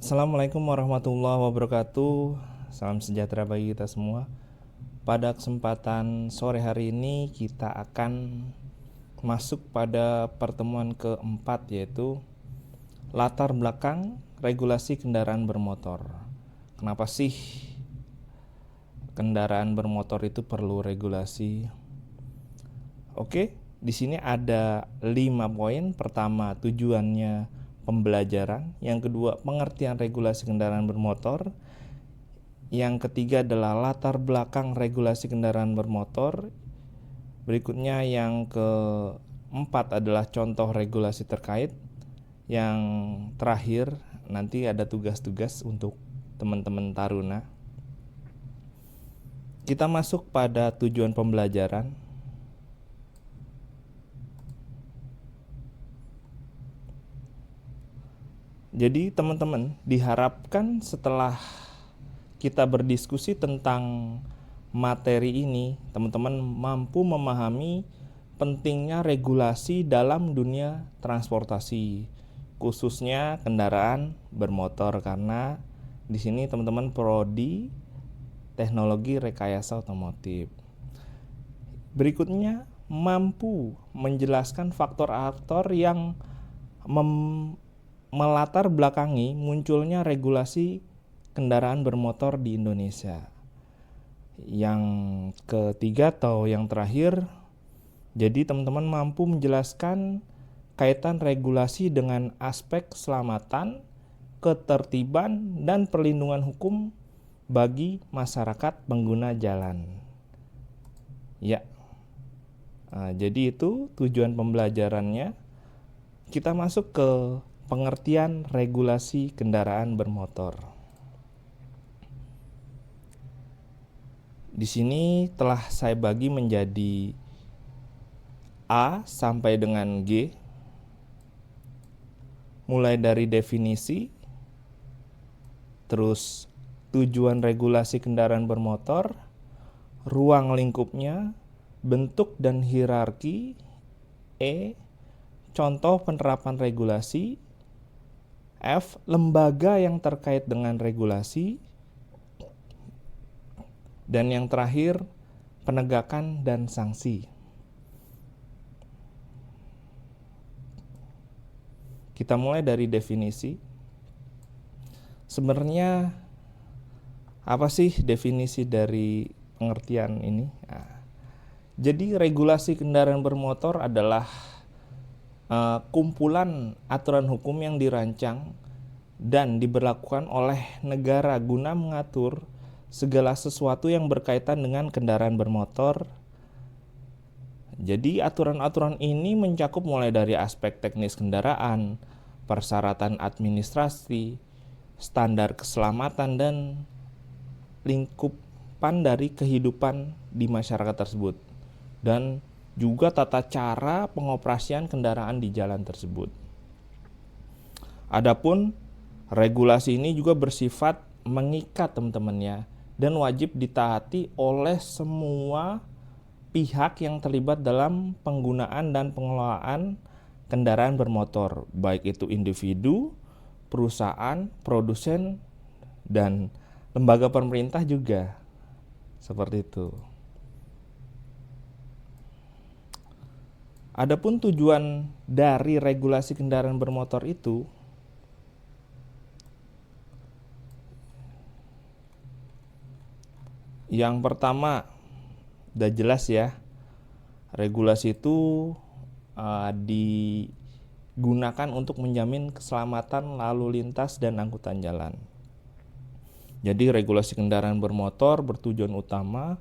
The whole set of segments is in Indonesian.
Assalamualaikum warahmatullahi wabarakatuh. Salam sejahtera bagi kita semua. Pada kesempatan sore hari ini kita akan masuk pada pertemuan keempat, yaitu latar belakang regulasi kendaraan bermotor. Kenapa sih kendaraan bermotor itu perlu regulasi? Oke, di sini ada 5 poin. Pertama, tujuannya pembelajaran. Yang kedua, pengertian regulasi kendaraan bermotor. Yang ketiga adalah latar belakang regulasi kendaraan bermotor. Berikutnya yang keempat adalah contoh regulasi terkait. Yang terakhir nanti ada tugas-tugas untuk teman-teman taruna. Kita masuk pada tujuan pembelajaran. Jadi teman-teman diharapkan setelah kita berdiskusi tentang materi ini, teman-teman mampu memahami pentingnya regulasi dalam dunia transportasi, khususnya kendaraan bermotor, karena di sini teman-teman prodi teknologi rekayasa otomotif. Berikutnya, mampu menjelaskan faktor-faktor yang melatar belakangi munculnya regulasi kendaraan bermotor di Indonesia. Yang ketiga atau yang terakhir, jadi teman-teman mampu menjelaskan kaitan regulasi dengan aspek keselamatan, ketertiban, dan perlindungan hukum bagi masyarakat pengguna jalan. Ya, jadi itu tujuan pembelajarannya. Kita masuk ke pengertian regulasi kendaraan bermotor. Di sini telah saya bagi menjadi A sampai dengan G, mulai dari definisi, terus tujuan regulasi kendaraan bermotor, ruang lingkupnya, bentuk dan hierarki, E, contoh penerapan regulasi, F, lembaga yang terkait dengan regulasi, dan yang terakhir, penegakan dan sanksi. Kita mulai dari definisi. Sebenarnya apa sih definisi dari pengertian ini? Jadi regulasi kendaraan bermotor adalah kumpulan aturan hukum yang dirancang dan diberlakukan oleh negara guna mengatur segala sesuatu yang berkaitan dengan kendaraan bermotor. Jadi aturan-aturan ini mencakup mulai dari aspek teknis kendaraan, persyaratan administrasi, standar keselamatan, dan lingkupan dari kehidupan di masyarakat tersebut, dan juga tata cara pengoperasian kendaraan di jalan tersebut. Adapun regulasi ini juga bersifat mengikat teman-temannya dan wajib ditaati oleh semua pihak yang terlibat dalam penggunaan dan pengelolaan kendaraan bermotor, baik itu individu, perusahaan, produsen, dan lembaga pemerintah juga. Seperti itu. Adapun tujuan dari regulasi kendaraan bermotor itu yang pertama, udah jelas ya, regulasi itu digunakan untuk menjamin keselamatan lalu lintas dan angkutan jalan. Jadi regulasi kendaraan bermotor bertujuan utama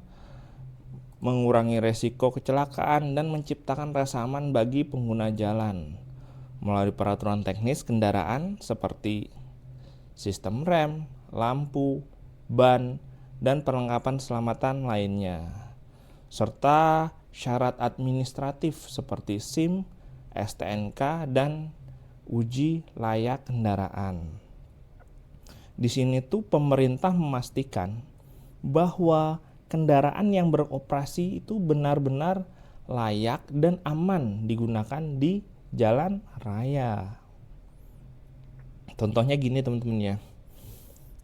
mengurangi resiko kecelakaan dan menciptakan rasa aman bagi pengguna jalan melalui peraturan teknis kendaraan seperti sistem rem, lampu, ban, dan perlengkapan keselamatan lainnya, serta syarat administratif seperti SIM, STNK, dan uji layak kendaraan. Di sini tuh pemerintah memastikan bahwa kendaraan yang beroperasi itu benar-benar layak dan aman digunakan di jalan raya. Contohnya gini teman-teman ya.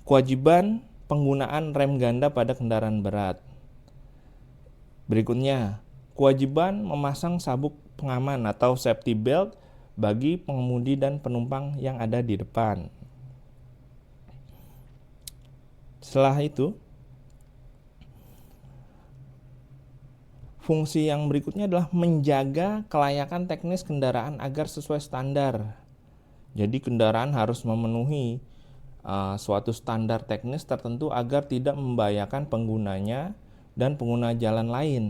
Kewajiban penggunaan rem ganda pada kendaraan berat. Berikutnya, kewajiban memasang sabuk pengaman atau safety belt bagi pengemudi dan penumpang yang ada di depan. Setelah itu, fungsi yang berikutnya adalah menjaga kelayakan teknis kendaraan agar sesuai standar. Jadi kendaraan harus memenuhi suatu standar teknis tertentu agar tidak membahayakan penggunanya dan pengguna jalan lain.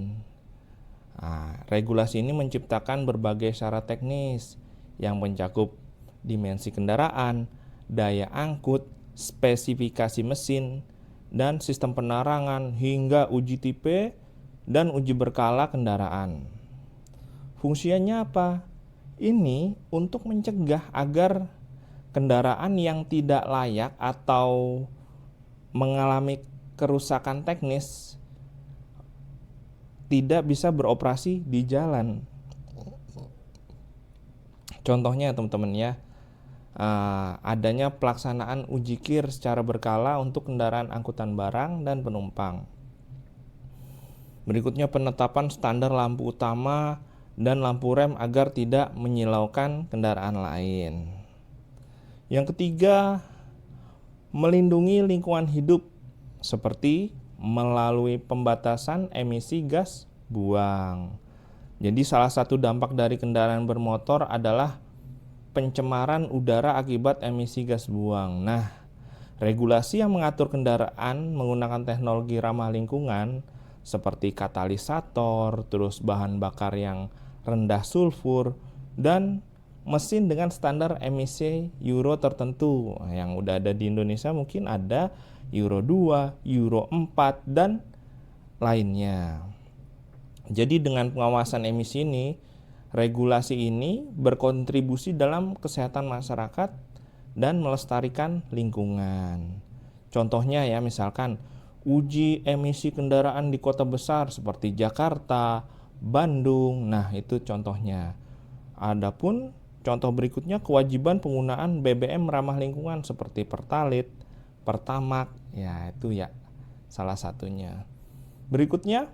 Nah, regulasi ini menciptakan berbagai syarat teknis yang mencakup dimensi kendaraan, daya angkut, spesifikasi mesin, dan sistem penerangan hingga uji tipe dan uji berkala kendaraan. Fungsinya apa? Ini untuk mencegah agar kendaraan yang tidak layak atau mengalami kerusakan teknis tidak bisa beroperasi di jalan. Contohnya teman-teman ya, adanya pelaksanaan uji kir secara berkala untuk kendaraan angkutan barang dan penumpang. Berikutnya penetapan standar lampu utama dan lampu rem agar tidak menyilaukan kendaraan lain. Yang ketiga, melindungi lingkungan hidup seperti melalui pembatasan emisi gas buang. Jadi salah satu dampak dari kendaraan bermotor adalah pencemaran udara akibat emisi gas buang. Nah, regulasi yang mengatur kendaraan menggunakan teknologi ramah lingkungan seperti katalisator, terus bahan bakar yang rendah sulfur, dan mesin dengan standar emisi Euro tertentu. Yang udah ada di Indonesia mungkin ada Euro 2, Euro 4, dan lainnya. Jadi dengan pengawasan emisi ini, regulasi ini berkontribusi dalam kesehatan masyarakat dan melestarikan lingkungan. Contohnya ya, misalkan uji emisi kendaraan di kota besar seperti Jakarta, Bandung. Nah, itu contohnya. Adapun contoh berikutnya kewajiban penggunaan BBM ramah lingkungan seperti Pertalite, Pertamax, ya itu ya salah satunya. Berikutnya,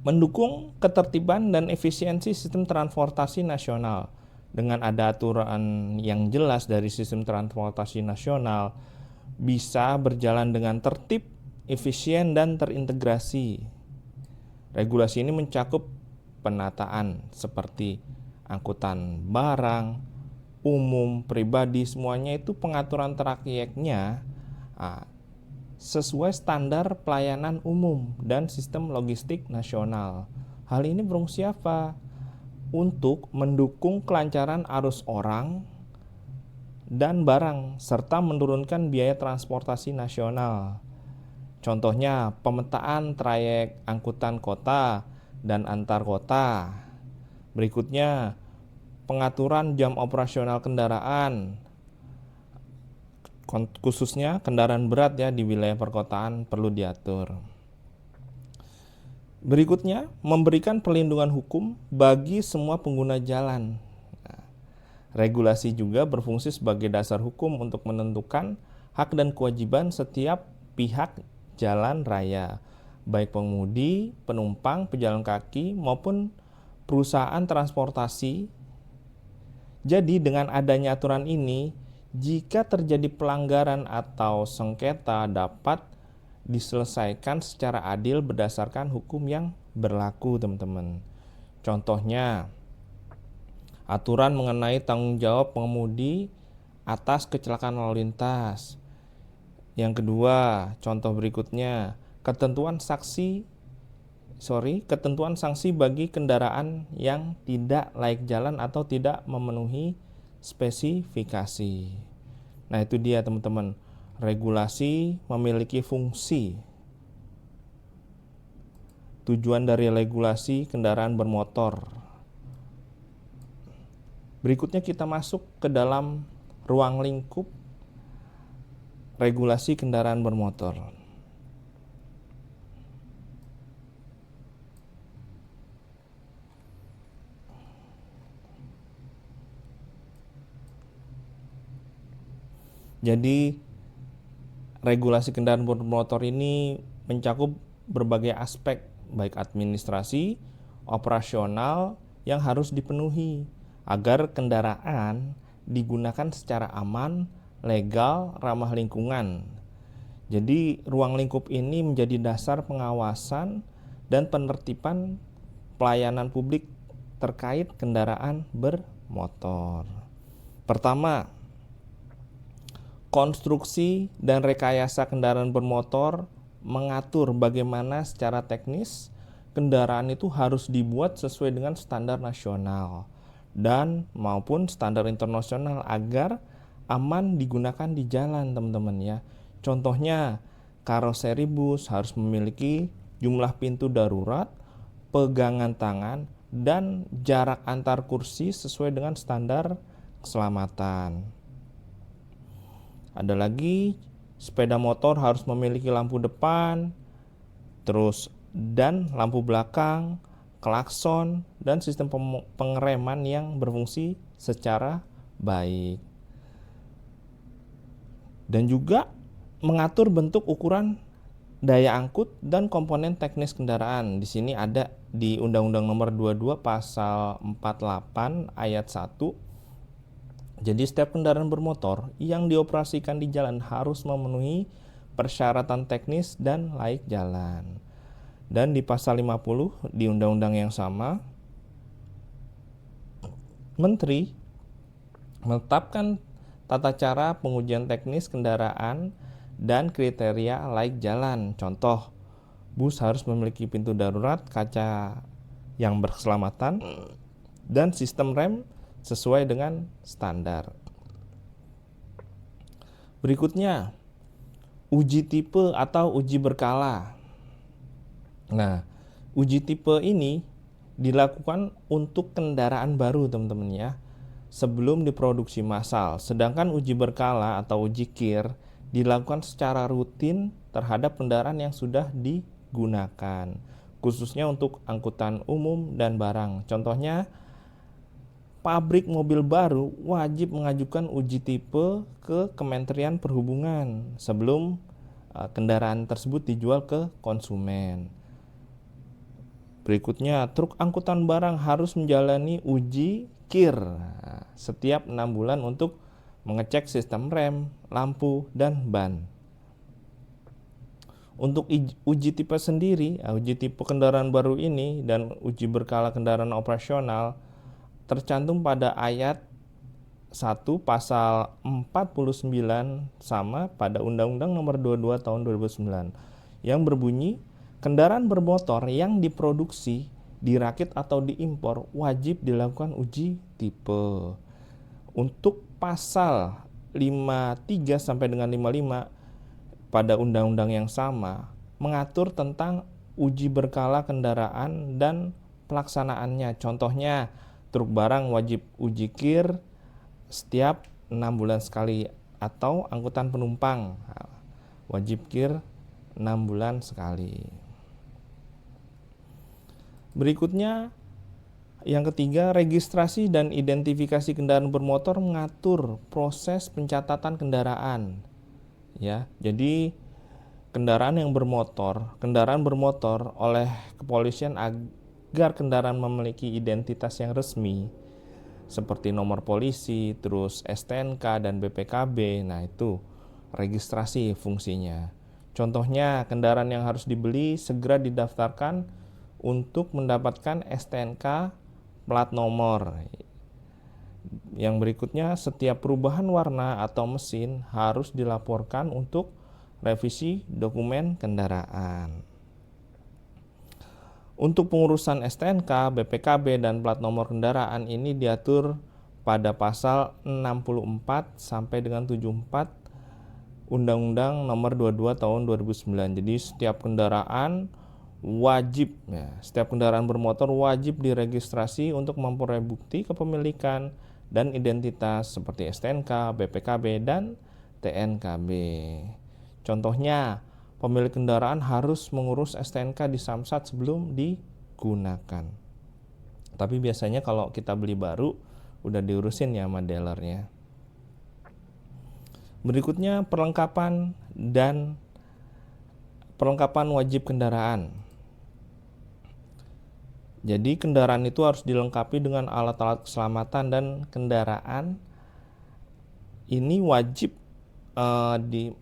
mendukung ketertiban dan efisiensi sistem transportasi nasional. Dengan ada aturan yang jelas dari sistem transportasi nasional, bisa berjalan dengan tertib, efisien, dan terintegrasi. Regulasi ini mencakup penataan seperti angkutan barang, umum, pribadi, semuanya itu pengaturan trayeknya sesuai standar pelayanan umum dan sistem logistik nasional. Hal ini berfungsi apa? Untuk mendukung kelancaran arus orang dan barang serta menurunkan biaya transportasi nasional. Contohnya pemetaan trayek angkutan kota dan antar kota. Berikutnya pengaturan jam operasional kendaraan, khususnya kendaraan berat ya di wilayah perkotaan perlu diatur. Berikutnya, memberikan perlindungan hukum bagi semua pengguna jalan. Nah, regulasi juga berfungsi sebagai dasar hukum untuk menentukan hak dan kewajiban setiap pihak jalan raya, baik pengemudi, penumpang, pejalan kaki, maupun perusahaan transportasi. Jadi dengan adanya aturan ini, jika terjadi pelanggaran atau sengketa dapat diselesaikan secara adil berdasarkan hukum yang berlaku, teman-teman. Contohnya, aturan mengenai tanggung jawab pengemudi atas kecelakaan lalu lintas. Yang kedua, contoh berikutnya, ketentuan sanksi bagi kendaraan yang tidak layak jalan atau tidak memenuhi spesifikasi. Nah, itu dia teman-teman. Regulasi memiliki fungsi. Tujuan dari regulasi kendaraan bermotor. Berikutnya kita masuk ke dalam ruang lingkup regulasi kendaraan bermotor. Jadi regulasi kendaraan bermotor ini mencakup berbagai aspek baik administrasi, operasional yang harus dipenuhi agar kendaraan digunakan secara aman, legal, ramah lingkungan. Jadi ruang lingkup ini menjadi dasar pengawasan dan penertiban pelayanan publik terkait kendaraan bermotor. Pertama, konstruksi dan rekayasa kendaraan bermotor mengatur bagaimana secara teknis kendaraan itu harus dibuat sesuai dengan standar nasional dan maupun standar internasional agar aman digunakan di jalan, teman-teman ya. Contohnya, karoseri bus harus memiliki jumlah pintu darurat, pegangan tangan, dan jarak antar kursi sesuai dengan standar keselamatan. Ada lagi, sepeda motor harus memiliki lampu depan, dan lampu belakang, klakson, dan sistem pengereman yang berfungsi secara baik. Dan juga mengatur bentuk, ukuran, daya angkut, dan komponen teknis kendaraan. Di sini ada di Undang-Undang Nomor 22 Pasal 48 Ayat 1. Jadi setiap kendaraan bermotor yang dioperasikan di jalan harus memenuhi persyaratan teknis dan layak jalan. Dan di pasal 50 di undang-undang yang sama, Menteri menetapkan tata cara pengujian teknis kendaraan dan kriteria layak jalan. Contoh, bus harus memiliki pintu darurat, kaca yang berkeselamatan, dan sistem rem sesuai dengan standar. Berikutnya, uji tipe atau uji berkala. Nah, uji tipe ini dilakukan untuk kendaraan baru, teman-teman ya, sebelum diproduksi massal. Sedangkan uji berkala atau uji KIR dilakukan secara rutin terhadap kendaraan yang sudah digunakan, khususnya untuk angkutan umum dan barang. Contohnya, pabrik mobil baru wajib mengajukan uji tipe ke Kementerian Perhubungan sebelum kendaraan tersebut dijual ke konsumen. Berikutnya, truk angkutan barang harus menjalani uji KIR setiap 6 bulan untuk mengecek sistem rem, lampu, dan ban. Untuk uji tipe sendiri, uji tipe kendaraan baru ini dan uji berkala kendaraan operasional tercantum pada ayat 1 pasal 49 sama pada Undang-Undang Nomor 22 Tahun 2009 yang berbunyi, kendaraan bermotor yang diproduksi, dirakit atau diimpor wajib dilakukan uji tipe. Untuk pasal 53 sampai dengan 55 pada undang-undang yang sama mengatur tentang uji berkala kendaraan dan pelaksanaannya. Contohnya, truk barang wajib uji KIR setiap 6 bulan sekali, atau angkutan penumpang wajib KIR 6 bulan sekali. Berikutnya, yang ketiga, registrasi dan identifikasi kendaraan bermotor mengatur proses pencatatan kendaraan. Ya, jadi kendaraan bermotor oleh kepolisian agar kendaraan memiliki identitas yang resmi seperti nomor polisi, terus STNK dan BPKB. Nah, itu registrasi fungsinya. Contohnya, kendaraan yang harus dibeli segera didaftarkan untuk mendapatkan STNK plat nomor. Yang berikutnya, setiap perubahan warna atau mesin harus dilaporkan untuk revisi dokumen kendaraan. Untuk pengurusan STNK, BPKB, dan plat nomor kendaraan ini diatur pada pasal 64 sampai dengan 74 Undang-Undang Nomor 22 Tahun 2009. Jadi setiap kendaraan bermotor wajib diregistrasi untuk memperoleh bukti kepemilikan dan identitas seperti STNK, BPKB, dan TNKB. Contohnya, pemilik kendaraan harus mengurus STNK di Samsat sebelum digunakan. Tapi biasanya kalau kita beli baru, udah diurusin ya sama dealernya. Berikutnya perlengkapan wajib kendaraan. Jadi kendaraan itu harus dilengkapi dengan alat-alat keselamatan, dan kendaraan ini wajib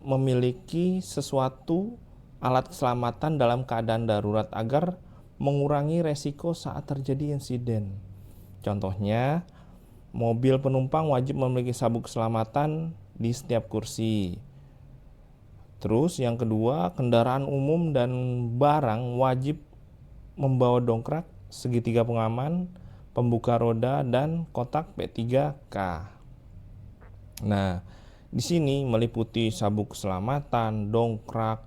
memiliki sesuatu alat keselamatan dalam keadaan darurat agar mengurangi resiko saat terjadi insiden. Contohnya, mobil penumpang wajib memiliki sabuk keselamatan di setiap kursi. Terus yang kedua, kendaraan umum dan barang wajib membawa dongkrak, segitiga pengaman, pembuka roda, dan kotak P3K. Nah, di sini meliputi sabuk keselamatan, dongkrak,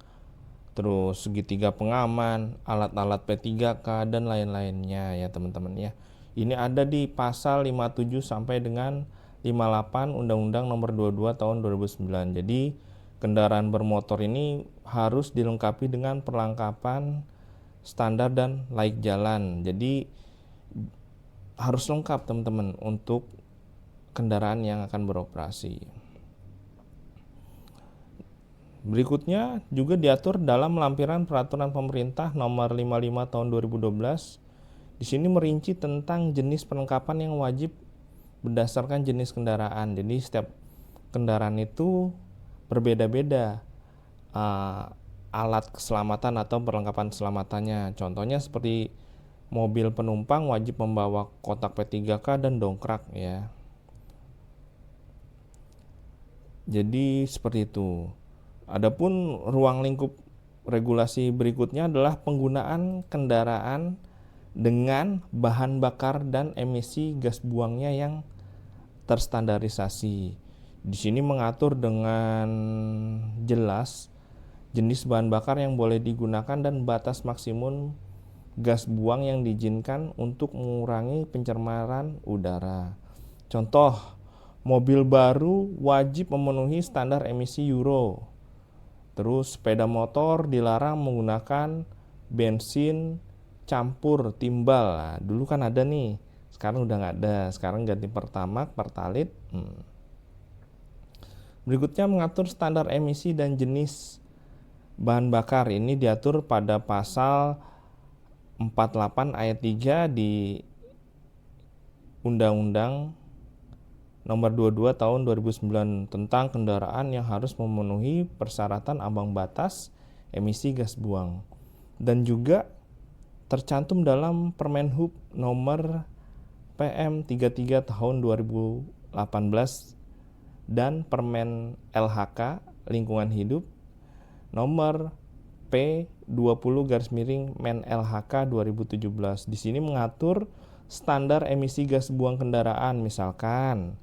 terus segitiga pengaman, alat-alat P3K, dan lain-lainnya ya teman-teman ya. Ini ada di pasal 57 sampai dengan 58 Undang-Undang Nomor 22 Tahun 2009. Jadi kendaraan bermotor ini harus dilengkapi dengan perlengkapan standar dan layak jalan. Jadi harus lengkap teman-teman untuk kendaraan yang akan beroperasi. Berikutnya juga diatur dalam lampiran peraturan pemerintah nomor 55 tahun 2012. Di sini merinci tentang jenis perlengkapan yang wajib berdasarkan jenis kendaraan. Jadi setiap kendaraan itu berbeda-beda alat keselamatan atau perlengkapan keselamatannya. Contohnya seperti mobil penumpang wajib membawa kotak P3K dan dongkrak ya. Jadi seperti itu. Adapun ruang lingkup regulasi berikutnya adalah penggunaan kendaraan dengan bahan bakar dan emisi gas buangnya yang terstandarisasi. Di sini mengatur dengan jelas jenis bahan bakar yang boleh digunakan dan batas maksimum gas buang yang diizinkan untuk mengurangi pencemaran udara. Contoh, mobil baru wajib memenuhi standar emisi Euro. Terus sepeda motor dilarang menggunakan bensin campur timbal. Nah, dulu kan ada nih, sekarang udah nggak ada. Sekarang ganti Pertamax, Pertalite. Berikutnya mengatur standar emisi dan jenis bahan bakar. Ini diatur pada pasal 48 ayat 3 di Undang-Undang Nomor 22 Tahun 2009 tentang kendaraan yang harus memenuhi persyaratan ambang batas emisi gas buang. Dan juga tercantum dalam Permenhub Nomor PM 33 Tahun 2018 dan Permen LHK Lingkungan Hidup Nomor P20/Men LHK 2017. Di sini mengatur standar emisi gas buang kendaraan, misalkan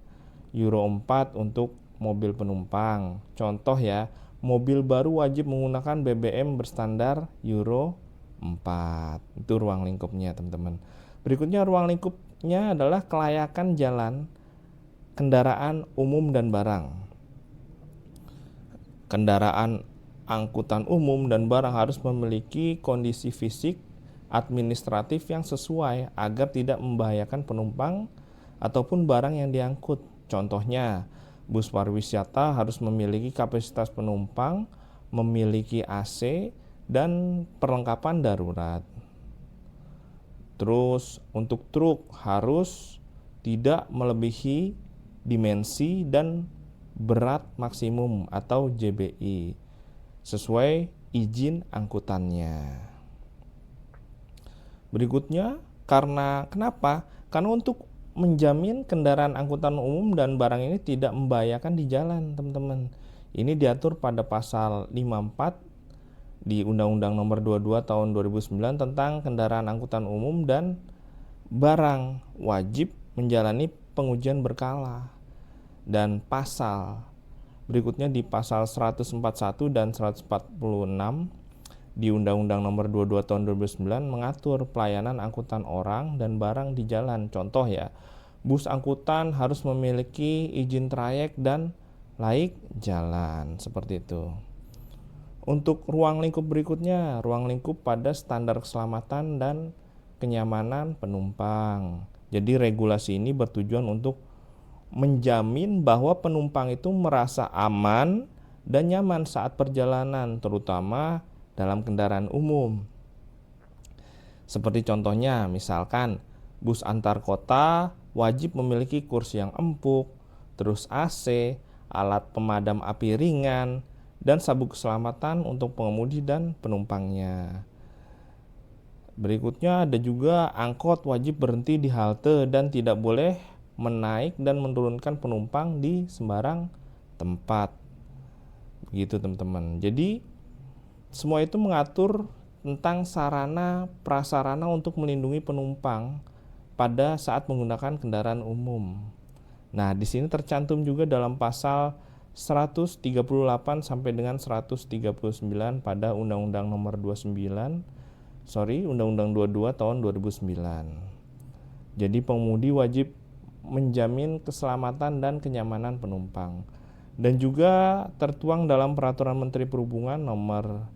Euro 4 untuk mobil penumpang. Contoh ya, mobil baru wajib menggunakan BBM berstandar Euro 4. Itu ruang lingkupnya, teman-teman. Berikutnya ruang lingkupnya adalah kelayakan jalan kendaraan umum dan barang. Kendaraan angkutan umum dan barang harus memiliki kondisi fisik administratif yang sesuai agar tidak membahayakan penumpang ataupun barang yang diangkut. Contohnya, bus pariwisata harus memiliki kapasitas penumpang, memiliki AC, dan perlengkapan darurat. Terus untuk truk harus tidak melebihi dimensi dan berat maksimum atau JBI sesuai izin angkutannya. Berikutnya, kenapa? Karena untuk menjamin kendaraan angkutan umum dan barang ini tidak membahayakan di jalan, teman-teman. Ini diatur pada pasal 54 di Undang-Undang Nomor 22 Tahun 2009 tentang kendaraan angkutan umum dan barang wajib menjalani pengujian berkala. Dan pasal berikutnya di pasal 141 dan 146 di Undang-Undang Nomor 22 Tahun 2009 mengatur pelayanan angkutan orang dan barang di jalan. Contoh ya, bus angkutan harus memiliki izin trayek dan layak jalan, seperti itu. Untuk ruang lingkup berikutnya, ruang lingkup pada standar keselamatan dan kenyamanan penumpang. Jadi regulasi ini bertujuan untuk menjamin bahwa penumpang itu merasa aman dan nyaman saat perjalanan, terutama dalam kendaraan umum. Seperti contohnya, misalkan bus antar kota wajib memiliki kursi yang empuk, terus AC, alat pemadam api ringan, dan sabuk keselamatan untuk pengemudi dan penumpangnya. Berikutnya ada juga angkot wajib berhenti di halte dan tidak boleh menaik dan menurunkan penumpang di sembarang tempat. Begitu teman-teman. Jadi semua itu mengatur tentang sarana prasarana untuk melindungi penumpang pada saat menggunakan kendaraan umum. Nah, di sini tercantum juga dalam pasal 138 sampai dengan 139 pada Undang-Undang Nomor 22 tahun 2009. Jadi pengemudi wajib menjamin keselamatan dan kenyamanan penumpang. Dan juga tertuang dalam Peraturan Menteri Perhubungan Nomor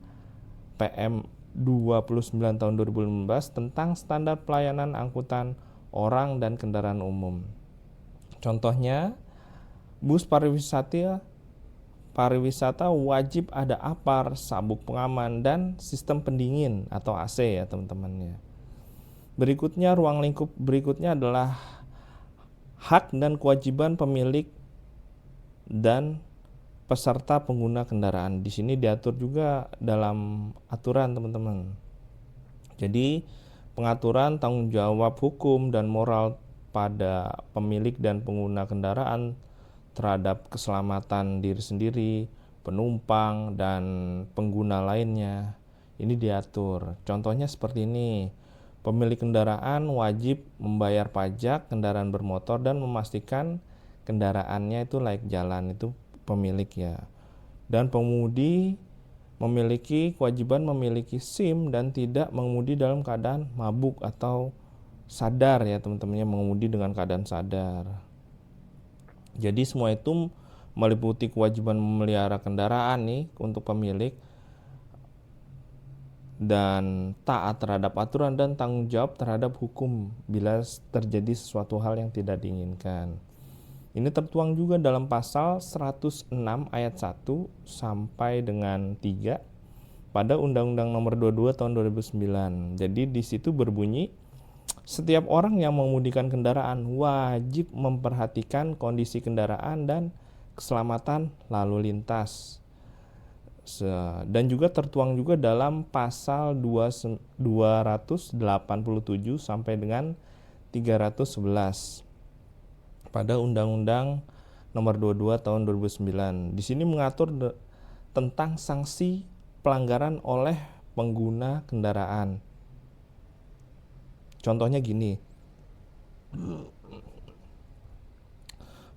PM 29 tahun 2015 tentang standar pelayanan angkutan orang dan kendaraan umum. Contohnya, bus pariwisata wajib ada apar, sabuk pengaman, dan sistem pendingin atau AC ya teman-temannya. Berikutnya, ruang lingkup berikutnya adalah hak dan kewajiban pemilik dan peserta pengguna kendaraan. Di sini diatur juga dalam aturan teman-teman. Jadi pengaturan tanggung jawab hukum dan moral pada pemilik dan pengguna kendaraan terhadap keselamatan diri sendiri, penumpang, dan pengguna lainnya. Ini diatur. Contohnya seperti ini. Pemilik kendaraan wajib membayar pajak kendaraan bermotor dan memastikan kendaraannya itu layak jalan, itu pemilik ya. Dan pengemudi memiliki kewajiban memiliki SIM dan tidak mengemudi dalam keadaan mabuk atau sadar ya teman-temannya, mengemudi dengan keadaan sadar. Jadi semua itu meliputi kewajiban memelihara kendaraan nih untuk pemilik dan taat terhadap aturan dan tanggung jawab terhadap hukum bila terjadi sesuatu hal yang tidak diinginkan. Ini tertuang juga dalam pasal 106 ayat 1 sampai dengan 3 pada Undang-Undang Nomor 22 tahun 2009. Jadi di situ berbunyi, setiap orang yang mengemudikan kendaraan wajib memperhatikan kondisi kendaraan dan keselamatan lalu lintas. Dan juga tertuang juga dalam pasal 287 sampai dengan 311 pada Undang-Undang Nomor 22 tahun 2009. Di sini mengatur tentang sanksi pelanggaran oleh pengguna kendaraan. Contohnya gini.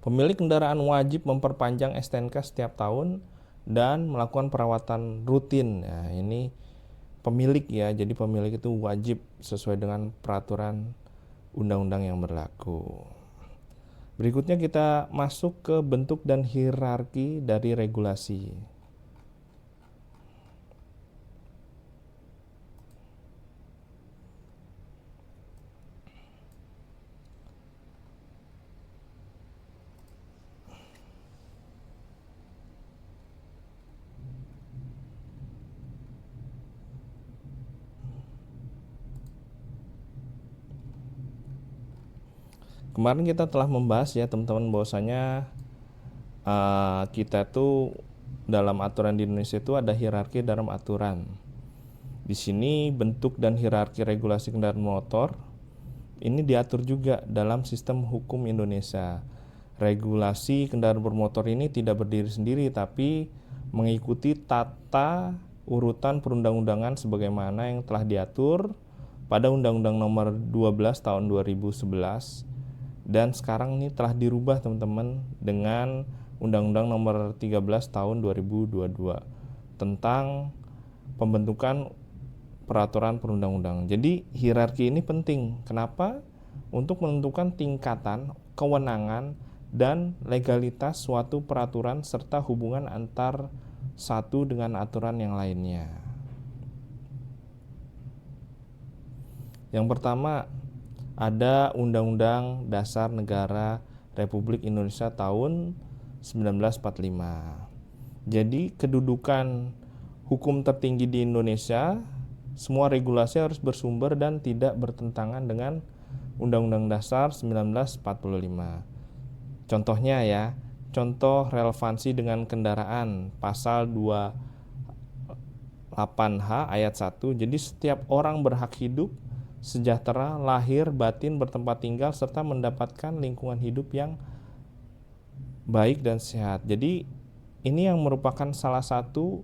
Pemilik kendaraan wajib memperpanjang STNK setiap tahun dan melakukan perawatan rutin. Nah, ini pemilik ya. Jadi pemilik itu wajib sesuai dengan peraturan undang-undang yang berlaku. Berikutnya kita masuk ke bentuk dan hierarki dari regulasi. Kemarin kita telah membahas ya teman-teman bahwasanya kita tuh dalam aturan di Indonesia itu ada hierarki dalam aturan. Di sini bentuk dan hierarki regulasi kendaraan motor ini diatur juga dalam sistem hukum Indonesia. Regulasi kendaraan bermotor ini tidak berdiri sendiri tapi mengikuti tata urutan perundang-undangan sebagaimana yang telah diatur pada Undang-Undang Nomor 12 tahun 2011 dan sekarang ini telah dirubah teman-teman dengan Undang-Undang Nomor 13 tahun 2022 tentang pembentukan peraturan perundang-undangan. Jadi hierarki ini penting. Kenapa? Untuk menentukan tingkatan, kewenangan, dan legalitas suatu peraturan serta hubungan antar satu dengan aturan yang lainnya. Yang pertama, ada Undang-Undang Dasar Negara Republik Indonesia tahun 1945. Jadi kedudukan hukum tertinggi di Indonesia, semua regulasi harus bersumber dan tidak bertentangan dengan Undang-Undang Dasar 1945. Contohnya ya, contoh relevansi dengan kendaraan pasal 28H ayat 1. Jadi setiap orang berhak hidup, sejahtera, lahir, batin, bertempat tinggal, serta mendapatkan lingkungan hidup yang baik dan sehat. Jadi ini yang merupakan salah satu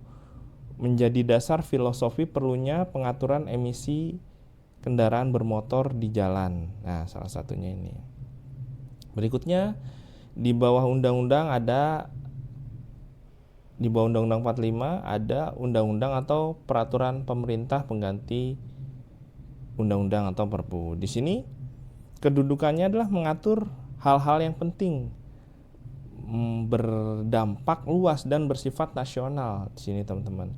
menjadi dasar filosofi perlunya pengaturan emisi kendaraan bermotor di jalan. Nah, salah satunya ini. Berikutnya, di bawah Undang-Undang 45 ada undang-undang atau peraturan pemerintah pengganti undang-undang atau Perpu. Di sini kedudukannya adalah mengatur hal-hal yang penting, berdampak luas dan bersifat nasional di sini, teman-teman.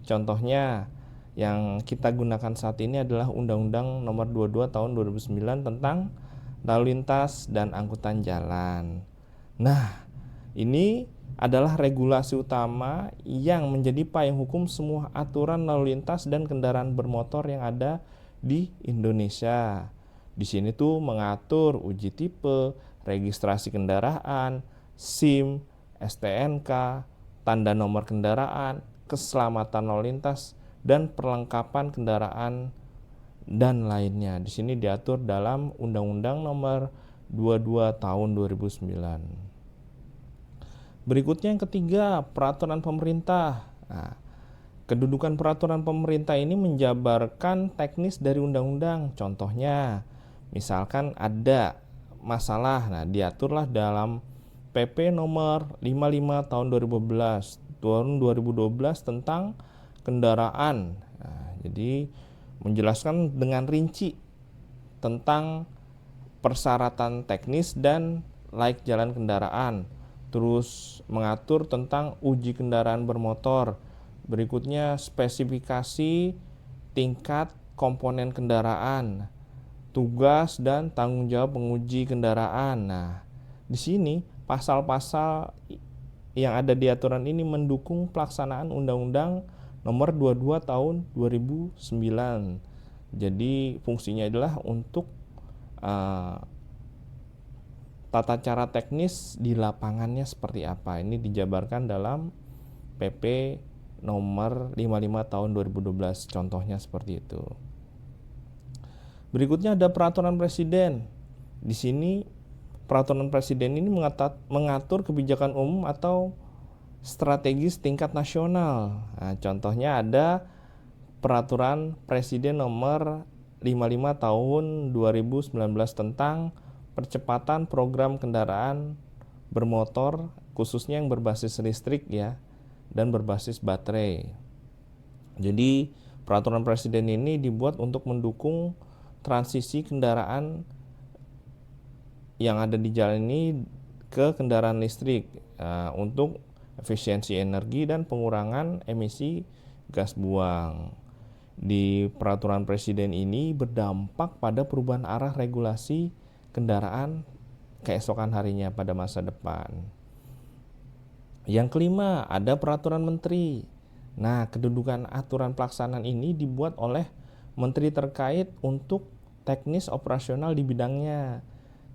Contohnya yang kita gunakan saat ini adalah Undang-Undang Nomor 22 Tahun 2009 tentang lalu lintas dan angkutan jalan. Nah, ini adalah regulasi utama yang menjadi payung hukum semua aturan lalu lintas dan kendaraan bermotor yang ada di Indonesia. Di sini tuh mengatur uji tipe, registrasi kendaraan, SIM, STNK, tanda nomor kendaraan, keselamatan lalu lintas, dan perlengkapan kendaraan dan lainnya. Di sini diatur dalam Undang-Undang Nomor 22 Tahun 2009. Berikutnya yang ketiga, peraturan pemerintah. Nah, kedudukan peraturan pemerintah ini menjabarkan teknis dari undang-undang. Contohnya, misalkan ada masalah, nah diaturlah dalam PP nomor 55 tahun 2012 tentang kendaraan. Nah, jadi menjelaskan dengan rinci tentang persyaratan teknis dan layak jalan kendaraan. Terus mengatur tentang uji kendaraan bermotor. Berikutnya spesifikasi tingkat komponen kendaraan, tugas dan tanggung jawab penguji kendaraan. Nah, di sini pasal-pasal yang ada di aturan ini mendukung pelaksanaan Undang-Undang Nomor 22 Tahun 2009. Jadi fungsinya adalah untuk tata cara teknis di lapangannya seperti apa. Ini dijabarkan dalam PP nomor 55 tahun 2012. Contohnya seperti itu. Berikutnya ada peraturan presiden. Di sini peraturan presiden ini mengatur kebijakan umum atau strategis tingkat nasional. Nah, contohnya ada peraturan presiden nomor 55 tahun 2019 tentang percepatan program kendaraan bermotor khususnya yang berbasis listrik ya dan berbasis baterai. Jadi peraturan presiden ini dibuat untuk mendukung transisi kendaraan yang ada di jalan ini ke kendaraan listrik untuk efisiensi energi dan pengurangan emisi gas buang. Di peraturan presiden ini berdampak pada perubahan arah regulasi kendaraan keesokan harinya pada masa depan. Yang kelima, ada peraturan menteri. Nah, kedudukan aturan pelaksanaan ini dibuat oleh menteri terkait untuk teknis operasional di bidangnya.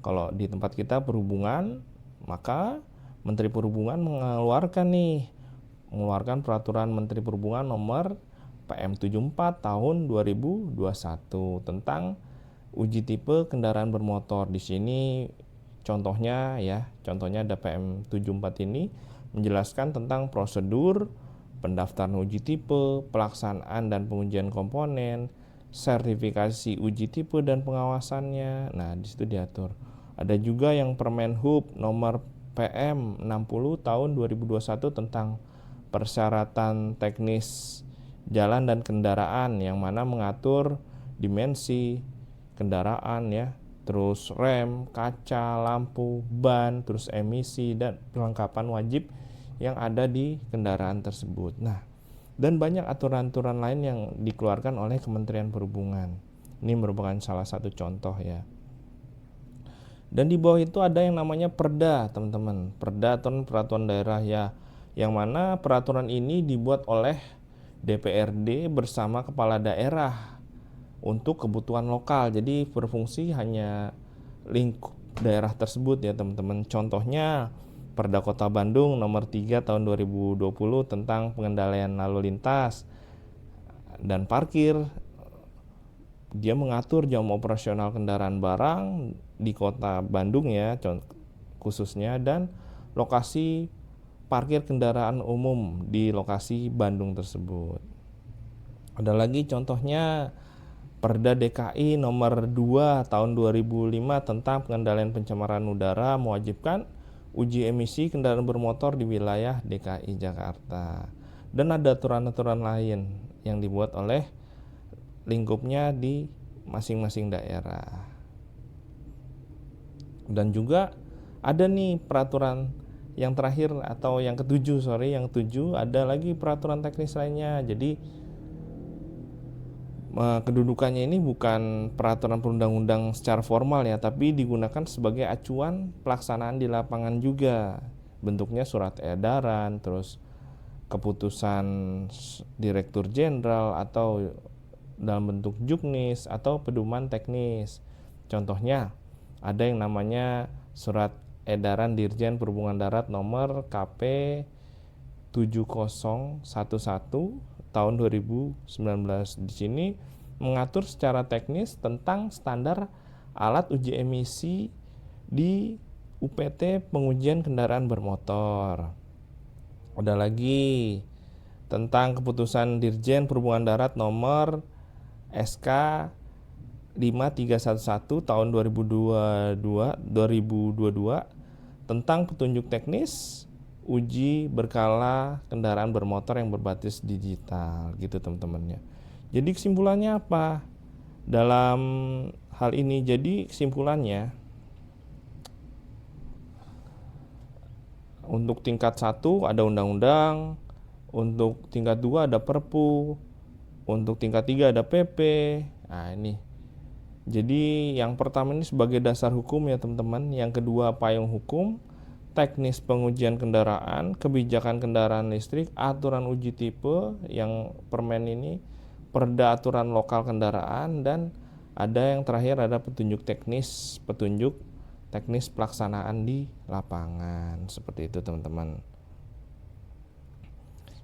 Kalau di tempat kita perhubungan, maka Menteri Perhubungan mengeluarkan peraturan Menteri Perhubungan nomor PM 74 tahun 2021 tentang uji tipe kendaraan bermotor. Di sini contohnya ada PM 74 ini menjelaskan tentang prosedur pendaftaran uji tipe, pelaksanaan dan pengujian komponen, sertifikasi uji tipe dan pengawasannya. Nah, di situ diatur. Ada juga yang Permen Hub nomor PM 60 tahun 2021 tentang persyaratan teknis jalan dan kendaraan yang mana mengatur dimensi kendaraan ya, terus rem, kaca, lampu, ban, terus emisi dan perlengkapan wajib yang ada di kendaraan tersebut. Nah, dan banyak aturan-aturan lain yang dikeluarkan oleh Kementerian Perhubungan. Ini merupakan salah satu contoh ya. Dan di bawah itu ada yang namanya Perda, teman-teman. Perda atau peraturan daerah ya, yang mana peraturan ini dibuat oleh DPRD bersama kepala daerah untuk kebutuhan lokal. Jadi berfungsi hanya lingkup daerah tersebut ya, teman-teman. Contohnya Perda Kota Bandung nomor 3 tahun 2020 tentang pengendalian lalu lintas dan parkir. Dia mengatur jam operasional kendaraan barang di Kota Bandung ya, khususnya, dan lokasi parkir kendaraan umum di lokasi Bandung tersebut. Ada lagi contohnya Perda DKI nomor 2 tahun 2005 tentang pengendalian pencemaran udara mewajibkan uji emisi kendaraan bermotor di wilayah DKI Jakarta. Dan ada aturan-aturan lain yang dibuat oleh lingkupnya di masing-masing daerah. Dan juga ada nih peraturan yang terakhir atau yang ketujuh, yang ketujuh ada lagi peraturan teknis lainnya. Jadi kedudukannya ini bukan peraturan perundang-undang secara formal ya, tapi digunakan sebagai acuan pelaksanaan di lapangan juga. Bentuknya surat edaran, terus keputusan Direktur Jenderal, atau dalam bentuk juknis atau pedoman teknis. Contohnya ada yang namanya surat edaran Dirjen Perhubungan Darat nomor KP 7011 tahun 2019. Di sini mengatur secara teknis tentang standar alat uji emisi di UPT pengujian kendaraan bermotor. Ada lagi tentang keputusan Dirjen Perhubungan Darat nomor SK 5311 tahun 2022 tentang petunjuk teknis uji berkala kendaraan bermotor yang berbasis digital gitu, teman-temannya. Jadi kesimpulannya apa dalam hal ini? Jadi kesimpulannya, untuk tingkat 1 ada undang-undang, untuk tingkat 2 ada Perpu, untuk tingkat 3 ada PP. Nah ini, jadi yang pertama ini sebagai dasar hukum ya teman-teman, yang kedua payung hukum, teknis pengujian kendaraan, kebijakan kendaraan listrik, aturan uji tipe yang permen ini, perda aturan lokal kendaraan, dan ada yang terakhir ada petunjuk teknis pelaksanaan di lapangan. Seperti itu teman-teman.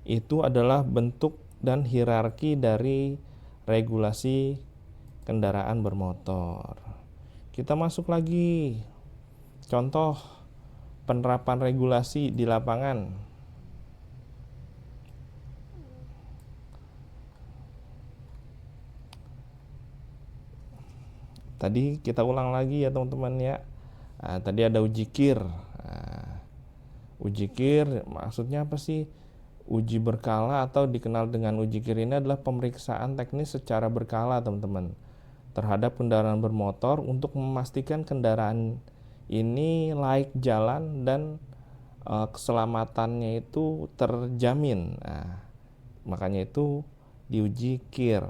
Itu adalah bentuk dan hierarki dari regulasi kendaraan bermotor. Kita masuk lagi contoh penerapan regulasi di lapangan. Tadi kita ulang lagi ya teman-teman ya. Tadi ada uji KIR. Uji KIR maksudnya apa sih? Uji berkala atau dikenal dengan uji KIR ini adalah pemeriksaan teknis secara berkala teman-teman terhadap kendaraan bermotor untuk memastikan kendaraan ini layak jalan dan keselamatannya itu terjamin. Makanya itu diuji KIR.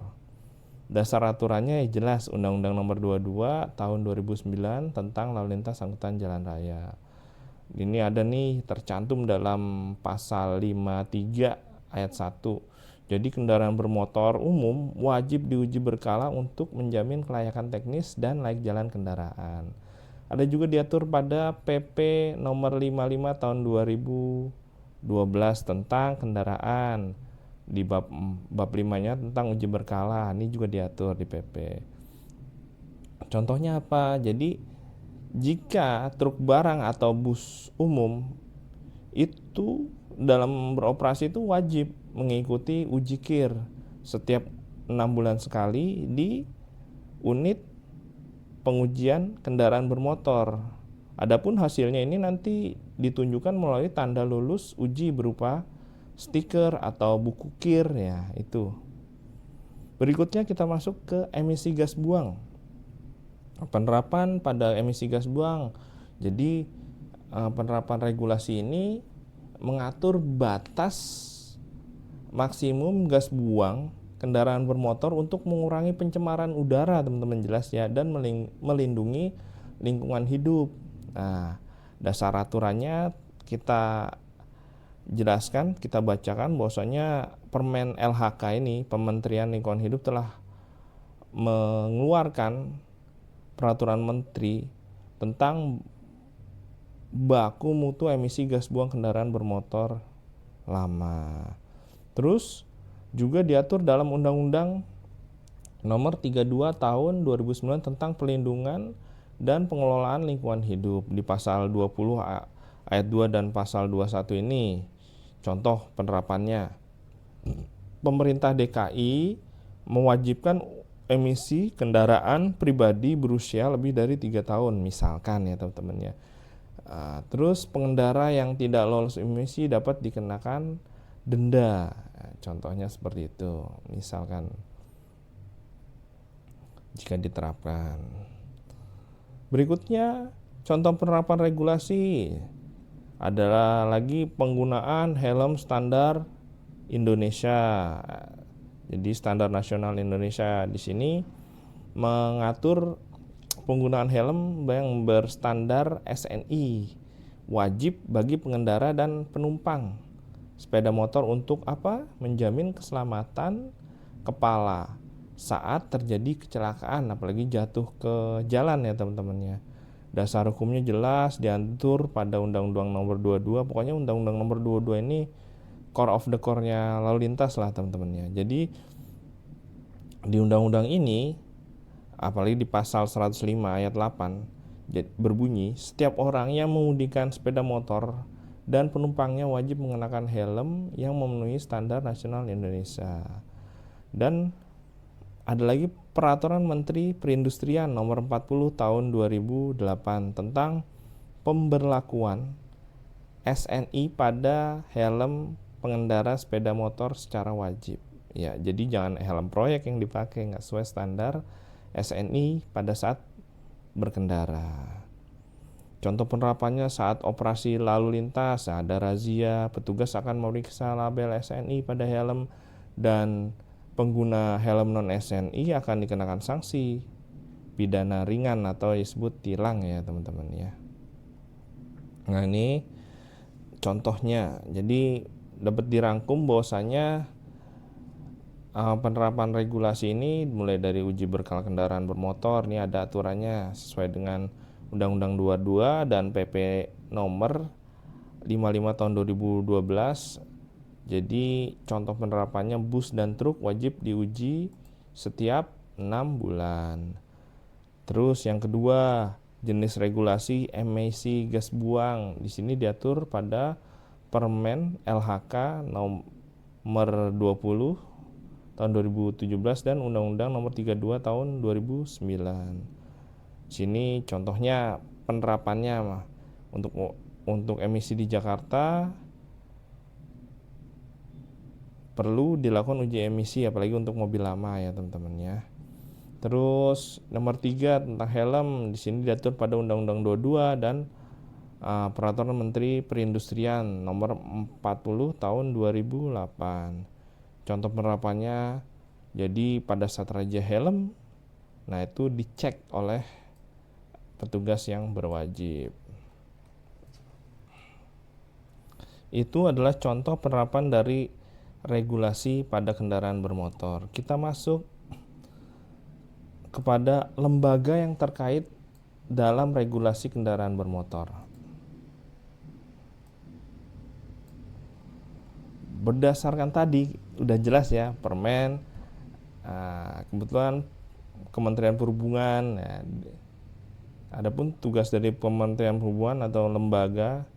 Dasar aturannya jelas Undang-Undang Nomor 22 Tahun 2009 tentang lalu lintas angkutan jalan raya. Ini ada nih tercantum dalam pasal 53 ayat 1. Jadi kendaraan bermotor umum wajib diuji berkala untuk menjamin kelayakan teknis dan layak jalan kendaraan. Ada juga diatur pada PP nomor 55 tahun 2012 tentang kendaraan. Di bab 5-nya tentang uji berkala, ini juga diatur di PP. Contohnya apa? Jadi jika truk barang atau bus umum itu dalam beroperasi itu wajib mengikuti uji KIR setiap 6 bulan sekali di unit pengujian kendaraan bermotor. Adapun hasilnya ini nanti ditunjukkan melalui tanda lulus uji berupa stiker atau buku KIR ya itu. Berikutnya kita masuk ke emisi gas buang. Penerapan pada emisi gas buang. Jadi penerapan regulasi ini mengatur batas maksimum gas buang kendaraan bermotor untuk mengurangi pencemaran udara, teman-teman, jelas ya, dan melindungi lingkungan hidup. Nah, dasar aturannya kita jelaskan, kita bacakan bahwasanya Permen LHK ini, Kementerian Lingkungan Hidup, telah mengeluarkan peraturan menteri tentang baku mutu emisi gas buang kendaraan bermotor lama. Terus juga diatur dalam Undang-Undang Nomor 32 Tahun 2009 tentang pelindungan dan pengelolaan lingkungan hidup. Di pasal 20 ayat 2 dan pasal 21 ini contoh penerapannya. Pemerintah DKI mewajibkan emisi kendaraan pribadi berusia lebih dari 3 tahun misalkan ya teman-teman ya. Terus pengendara yang tidak lolos emisi dapat dikenakan denda. Contohnya seperti itu misalkan jika diterapkan. Berikutnya contoh penerapan regulasi adalah lagi penggunaan helm standar Indonesia. Jadi standar nasional Indonesia di sini mengatur penggunaan helm yang berstandar SNI wajib bagi pengendara dan penumpang sepeda motor untuk apa? Menjamin keselamatan kepala saat terjadi kecelakaan, apalagi jatuh ke jalan ya teman-teman ya. Dasar hukumnya jelas diatur pada Undang-Undang Nomor 22. Pokoknya Undang-Undang Nomor 22 ini core of the core-nya lalu lintas lah teman-teman ya. Jadi di undang-undang ini apalagi di pasal 105 ayat 8 berbunyi setiap orang yang mengemudikan sepeda motor dan penumpangnya wajib mengenakan helm yang memenuhi standar nasional Indonesia. Dan ada lagi peraturan Menteri Perindustrian nomor 40 tahun 2008 tentang pemberlakuan SNI pada helm pengendara sepeda motor secara wajib. Ya, jadi jangan helm proyek yang dipakai, nggak sesuai standar SNI pada saat berkendara. Contoh penerapannya saat operasi lalu lintas, ada razia, petugas akan memeriksa label SNI pada helm dan pengguna helm non SNI akan dikenakan sanksi pidana ringan atau disebut tilang ya teman-teman ya. Nah ini contohnya. Jadi dapat dirangkum bahwasanya penerapan regulasi ini mulai dari uji berkala kendaraan bermotor, ini ada aturannya sesuai dengan Undang-Undang 22 dan PP nomor 55 tahun 2012. Jadi contoh penerapannya bus dan truk wajib diuji setiap 6 bulan. Terus yang kedua, jenis regulasi emisi gas buang. Di sini diatur pada Permen LHK nomor 20 tahun 2017 dan Undang-Undang Nomor 32 tahun 2009. Sini contohnya penerapannya untuk emisi di Jakarta perlu dilakukan uji emisi apalagi untuk mobil lama ya teman-teman ya. Terus nomor 3 tentang helm, di sini diatur pada Undang-Undang 22 dan Peraturan Menteri Perindustrian nomor 40 tahun 2008. Contoh penerapannya, jadi pada saat razia helm, nah itu dicek oleh petugas yang berwajib. Itu adalah contoh penerapan dari regulasi pada kendaraan bermotor. Kita masuk kepada lembaga yang terkait dalam regulasi kendaraan bermotor. Berdasarkan tadi udah jelas ya permen, kebetulan Kementerian Perhubungan ya. Adapun tugas dari Kementerian Perhubungan atau lembaga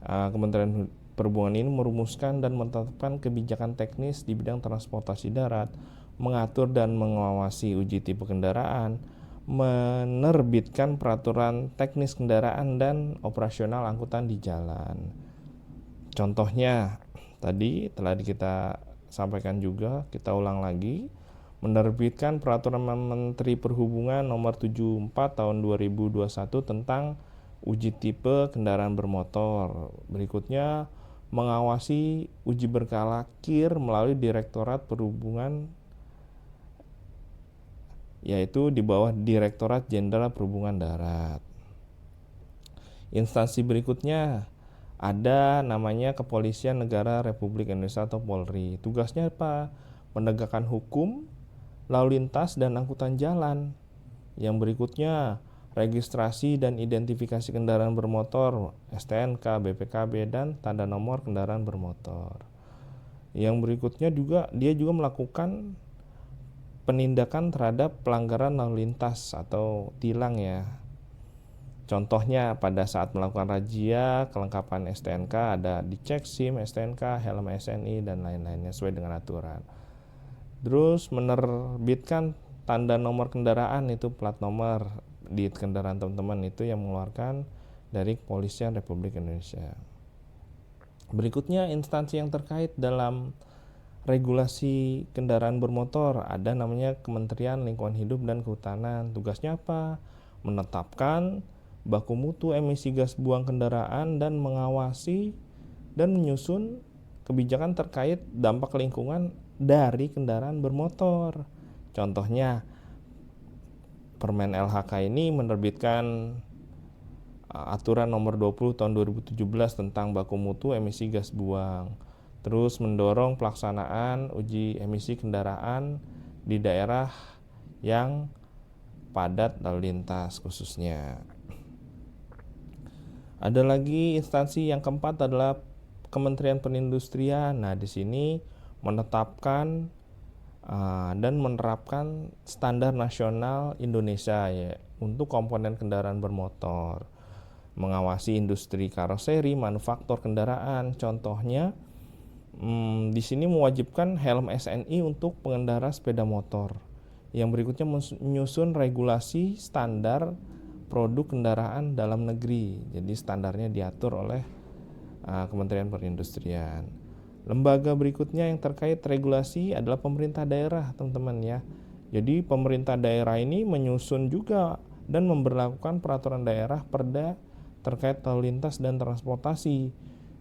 Kementerian Perhubungan ini merumuskan dan menetapkan kebijakan teknis di bidang transportasi darat, mengatur dan mengawasi uji tipe kendaraan, menerbitkan peraturan teknis kendaraan dan operasional angkutan di jalan. Contohnya tadi telah kita sampaikan juga, kita ulang lagi, menerbitkan peraturan Menteri Perhubungan nomor 74 tahun 2021 tentang uji tipe kendaraan bermotor. Berikutnya, mengawasi uji berkala KIR melalui Direktorat Perhubungan, yaitu di bawah Direktorat Jenderal Perhubungan Darat. Instansi berikutnya ada namanya Kepolisian Negara Republik Indonesia atau Polri. Tugasnya apa? Menegakkan hukum, lalu lintas, dan angkutan jalan. Yang berikutnya, registrasi dan identifikasi kendaraan bermotor, STNK, BPKB, dan tanda nomor kendaraan bermotor. Yang berikutnya dia juga melakukan penindakan terhadap pelanggaran lalu lintas atau tilang ya. Contohnya pada saat melakukan razia, kelengkapan STNK ada dicek SIM, STNK, helm SNI, dan lain-lainnya sesuai dengan aturan. Terus menerbitkan tanda nomor kendaraan, itu plat nomor di kendaraan teman-teman itu yang mengeluarkan dari Kepolisian Republik Indonesia. Berikutnya instansi yang terkait dalam regulasi kendaraan bermotor ada namanya Kementerian Lingkungan Hidup dan Kehutanan. Tugasnya apa? Menetapkan baku mutu emisi gas buang kendaraan dan mengawasi dan menyusun kebijakan terkait dampak lingkungan dari kendaraan bermotor. Contohnya Permen LHK ini menerbitkan aturan nomor 20 tahun 2017 tentang baku mutu emisi gas buang. Terus mendorong pelaksanaan uji emisi kendaraan di daerah yang padat lalu lintas khususnya. Ada lagi instansi yang keempat adalah Kementerian Perindustrian. Nah, di sini menetapkan dan menerapkan standar nasional Indonesia ya untuk komponen kendaraan bermotor, mengawasi industri karoseri, manufaktur kendaraan. Contohnya di sini mewajibkan helm SNI untuk pengendara sepeda motor. Yang berikutnya menyusun regulasi standar produk kendaraan dalam negeri. Jadi standarnya diatur oleh Kementerian Perindustrian. Lembaga berikutnya yang terkait regulasi adalah pemerintah daerah, teman-teman ya. Jadi pemerintah daerah ini menyusun juga dan memberlakukan peraturan daerah perda terkait lalu lintas dan transportasi,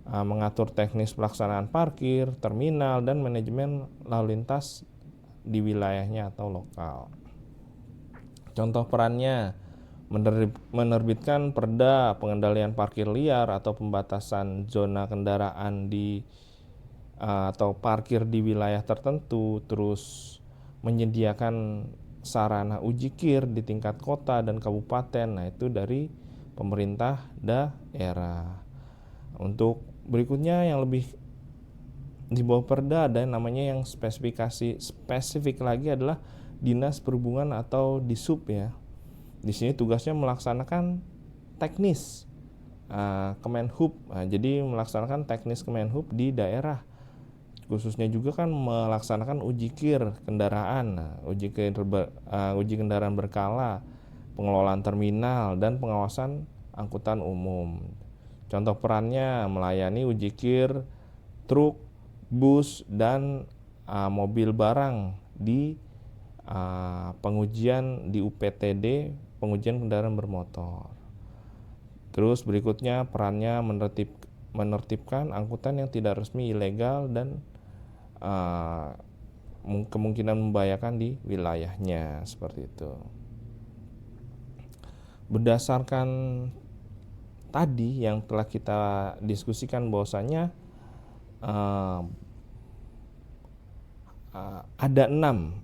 mengatur teknis pelaksanaan parkir, terminal, dan manajemen lalu lintas di wilayahnya atau lokal. Contoh perannya menerbitkan perda pengendalian parkir liar atau pembatasan zona kendaraan atau parkir di wilayah tertentu, terus menyediakan sarana uji kir di tingkat kota dan kabupaten. Nah, itu dari pemerintah daerah. Untuk berikutnya yang lebih di bawah perda ada namanya yang spesifik lagi adalah Dinas Perhubungan atau Disub ya. Di sini tugasnya melaksanakan teknis Kemenhub. Jadi melaksanakan teknis Kemenhub di daerah. Khususnya juga kan melaksanakan uji kir kendaraan, uji kendaraan berkala, pengelolaan terminal, dan pengawasan angkutan umum. Contoh perannya melayani uji kir truk, bus, dan mobil barang di pengujian di UPTD, pengujian kendaraan bermotor. Terus berikutnya perannya menertibkan angkutan yang tidak resmi, ilegal, dan kemungkinan membahayakan di wilayahnya, seperti itu. Berdasarkan tadi yang telah kita diskusikan bahwasanya ada enam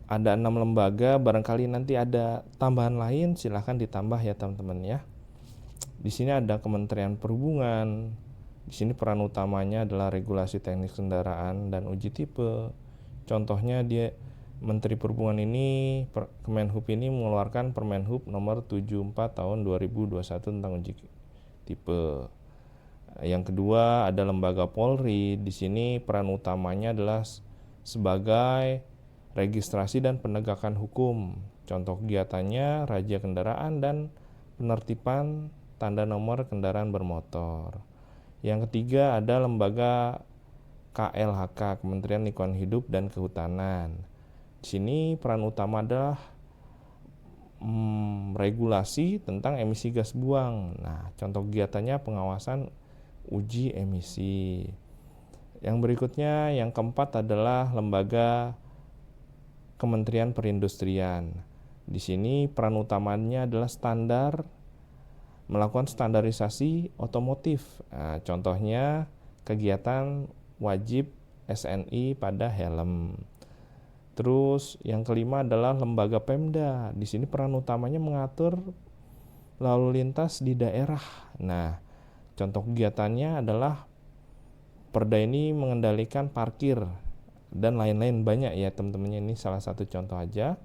lembaga. Barangkali nanti ada tambahan lain, silahkan ditambah ya teman-teman ya. Di sini ada Kementerian Perhubungan. Di sini peran utamanya adalah regulasi teknis kendaraan dan uji tipe. Contohnya Menteri Perhubungan ini, Kemenhub ini mengeluarkan Permenhub nomor 74 tahun 2021 tentang uji tipe. Yang kedua ada lembaga Polri. Di sini peran utamanya adalah sebagai registrasi dan penegakan hukum. Contoh kegiatannya razia kendaraan dan penertiban tanda nomor kendaraan bermotor. Yang ketiga ada lembaga KLHK, Kementerian Lingkungan Hidup dan Kehutanan. Di sini peran utama adalah regulasi tentang emisi gas buang. Nah, contoh kegiatannya pengawasan uji emisi. Yang berikutnya, yang keempat adalah lembaga Kementerian Perindustrian. Di sini peran utamanya adalah standar melakukan standarisasi otomotif. Nah, contohnya kegiatan wajib SNI pada helm. Terus yang kelima adalah lembaga Pemda. Di sini peran utamanya mengatur lalu lintas di daerah. Nah, contoh kegiatannya adalah Perda ini mengendalikan parkir dan lain-lain, banyak ya teman-temannya, ini salah satu contoh aja.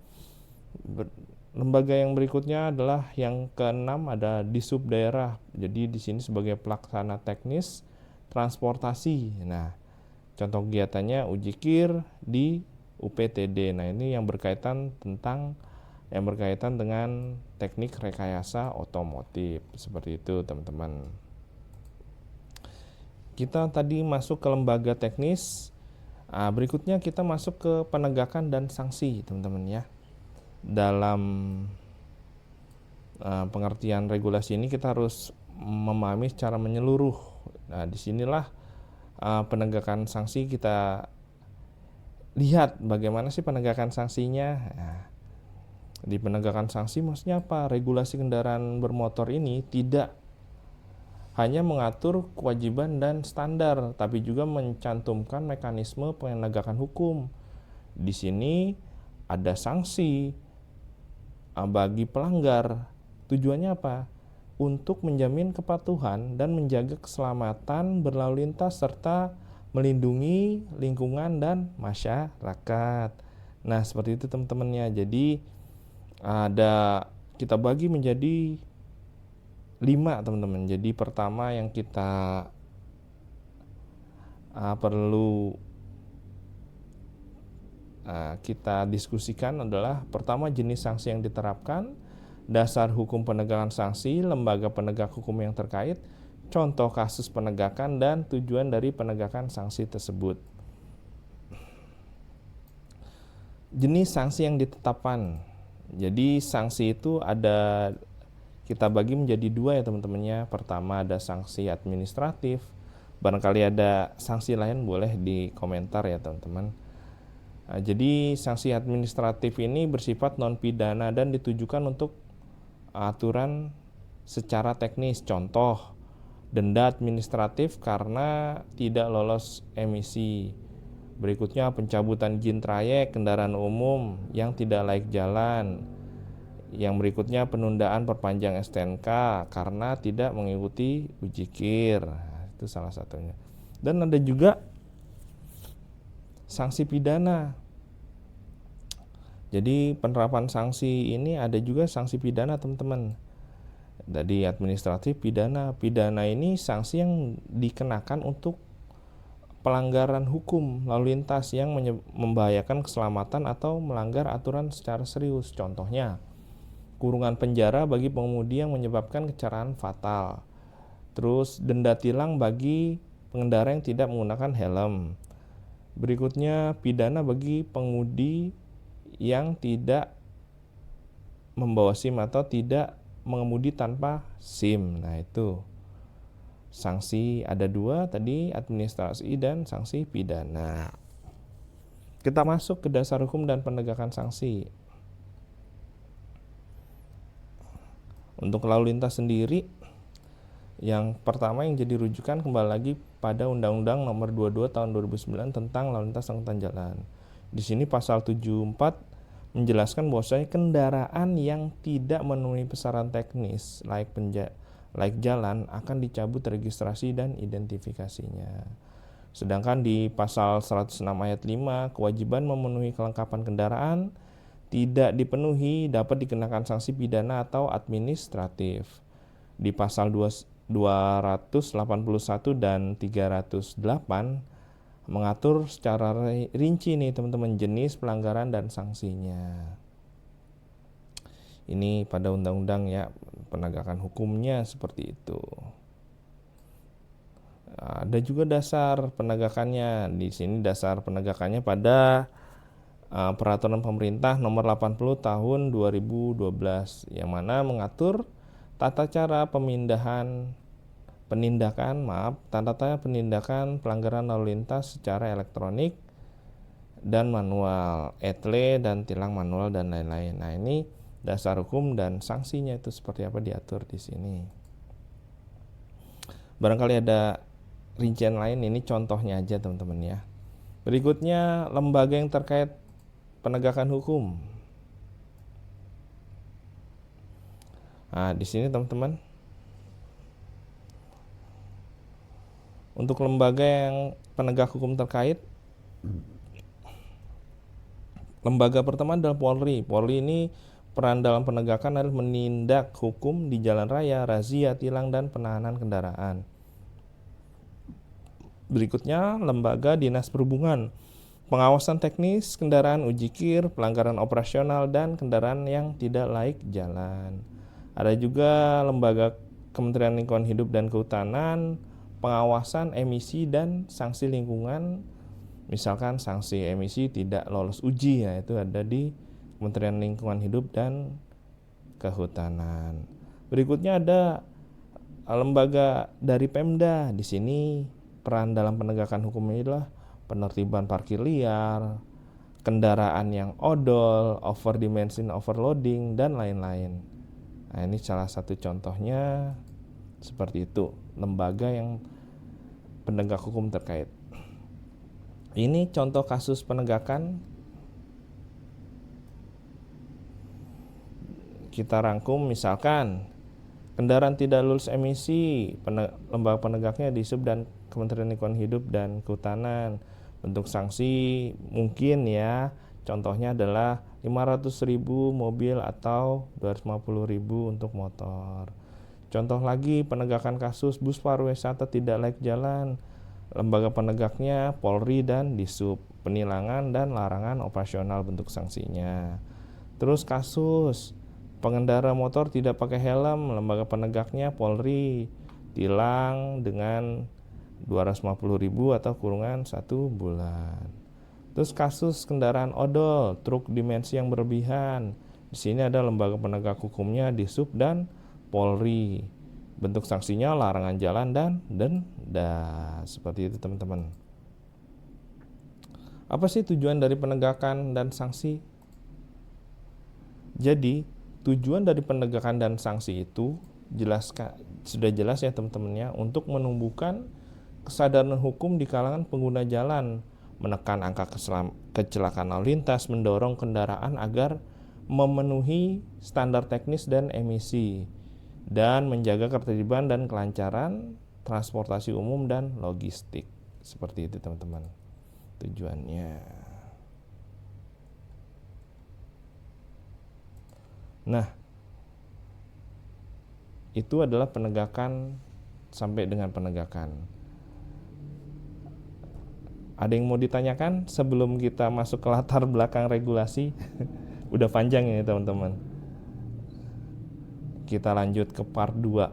Lembaga yang berikutnya adalah yang keenam, ada Disub daerah. Jadi di sini sebagai pelaksana teknis transportasi. Nah, contoh kegiatannya ujikir di UPTD. Nah, ini yang berkaitan dengan teknik rekayasa otomotif. Seperti itu, teman-teman. Kita tadi masuk ke lembaga teknis. Berikutnya kita masuk ke penegakan dan sanksi, teman-teman ya. Dalam pengertian regulasi ini kita harus memahami secara menyeluruh. Nah, disinilah penegakan sanksi kita lihat bagaimana sih penegakan sanksinya. Nah, di penegakan sanksi maksudnya apa? Regulasi kendaraan bermotor ini tidak hanya mengatur kewajiban dan standar, tapi juga mencantumkan mekanisme penegakan hukum. Di sini ada sanksi bagi pelanggar. Tujuannya apa? Untuk menjamin kepatuhan dan menjaga keselamatan berlalu lintas serta melindungi lingkungan dan masyarakat. Nah, seperti itu teman-temannya. Jadi kita bagi menjadi 5, teman-teman. Jadi pertama yang kita perlu kita diskusikan adalah pertama, jenis sanksi yang diterapkan, dasar hukum penegakan sanksi, lembaga penegak hukum yang terkait, contoh kasus penegakan, dan tujuan dari penegakan sanksi tersebut. Jenis sanksi yang ditetapkan. Jadi sanksi itu kita bagi menjadi 2 ya teman-temannya. Pertama ada sanksi administratif. Barangkali ada sanksi lain boleh di komentar ya teman-teman. Jadi sanksi administratif ini bersifat non pidana dan ditujukan untuk aturan secara teknis. Contoh, denda administratif karena tidak lolos emisi. Berikutnya pencabutan izin trayek kendaraan umum yang tidak layak jalan. Yang berikutnya penundaan perpanjang STNK karena tidak mengikuti ujikir. Itu salah satunya. Dan ada juga sanksi pidana. Jadi penerapan sanksi ini ada juga sanksi pidana, teman-teman. Dari administratif, pidana. Pidana ini sanksi yang dikenakan untuk pelanggaran hukum lalu lintas yang membahayakan keselamatan atau melanggar aturan secara serius. Contohnya, kurungan penjara bagi pengemudi yang menyebabkan kecelakaan fatal. Terus denda tilang bagi pengendara yang tidak menggunakan helm. Berikutnya pidana bagi pengemudi yang tidak membawa SIM atau tidak mengemudi tanpa SIM. Nah, itu sanksi ada 2 tadi, administrasi dan sanksi pidana. Kita masuk ke dasar hukum dan penegakan sanksi. Untuk lalu lintas sendiri, yang pertama yang jadi rujukan kembali lagi pada Undang-Undang Nomor 22 Tahun 2009 tentang lalu lintas angkutan jalan. Di sini pasal 74 menjelaskan bahwasanya kendaraan yang tidak memenuhi persyaratan teknis layak jalan akan dicabut registrasi dan identifikasinya. Sedangkan di pasal 106 ayat 5, kewajiban memenuhi kelengkapan kendaraan tidak dipenuhi dapat dikenakan sanksi pidana atau administratif. Di pasal 281 dan 308 mengatur secara rinci nih teman-teman jenis pelanggaran dan sanksinya. Ini pada undang-undang ya, penegakan hukumnya seperti itu. Ada juga dasar penegakannya. Di sini dasar penegakannya pada Peraturan Pemerintah Nomor 80 Tahun 2012 yang mana mengatur tata cara penindakan pelanggaran lalu lintas secara elektronik dan manual, etle dan tilang manual dan lain-lain. Nah, ini dasar hukum dan sanksinya itu seperti apa diatur di sini. Barangkali ada rincian lain, ini contohnya aja teman-teman ya. Berikutnya, lembaga yang terkait penegakan hukum. Nah, di sini teman-teman, untuk lembaga yang penegak hukum terkait, lembaga pertama adalah Polri. Polri ini peran dalam penegakan adalah menindak hukum di jalan raya, razia, tilang, dan penahanan kendaraan. Berikutnya, lembaga Dinas Perhubungan. Pengawasan teknis kendaraan, uji kir, pelanggaran operasional, dan kendaraan yang tidak layak jalan. Ada juga lembaga Kementerian Lingkungan Hidup dan Kehutanan, pengawasan emisi dan sanksi lingkungan. Misalkan sanksi emisi tidak lolos uji, ya itu ada di Kementerian Lingkungan Hidup dan Kehutanan. Berikutnya ada lembaga dari Pemda. Di sini peran dalam penegakan hukum ini adalah penertiban parkir liar, kendaraan yang odol, overdimension overloading, dan lain-lain. Nah, ini salah satu contohnya seperti itu, lembaga yang penegak hukum terkait. Ini contoh kasus penegakan. Kita rangkum, misalkan kendaraan tidak lulus emisi, lembaga penegaknya Disub dan Kementerian Lingkungan Hidup dan Kehutanan. Bentuk sanksi mungkin ya, contohnya adalah 500.000 mobil atau 250.000 untuk motor. Contoh lagi, penegakan kasus bus pariwisata tidak layak jalan, lembaga penegaknya Polri dan Disub, penilangan dan larangan operasional bentuk sanksinya. Terus kasus pengendara motor tidak pakai helm, lembaga penegaknya Polri, tilang dengan 250.000 atau kurungan 1 bulan. Terus kasus kendaraan odol, truk dimensi yang berlebihan. Di sini ada lembaga penegak hukumnya Disub dan Polri. Bentuk sanksinya larangan jalan dan denda. Seperti itu teman-teman. Apa sih tujuan dari penegakan dan sanksi? Jadi, tujuan dari penegakan dan sanksi itu sudah jelas ya teman-temannya, untuk menumbuhkan kesadaran hukum di kalangan pengguna jalan, menekan angka kecelakaan lalu lintas, mendorong kendaraan agar memenuhi standar teknis dan emisi, dan menjaga ketertiban dan kelancaran transportasi umum dan logistik. Seperti itu teman-teman tujuannya. Nah, itu adalah penegakan sampai dengan penegakan. Ada yang mau ditanyakan sebelum kita masuk ke latar belakang regulasi? Udah panjang ini teman-teman. Kita lanjut ke part 2.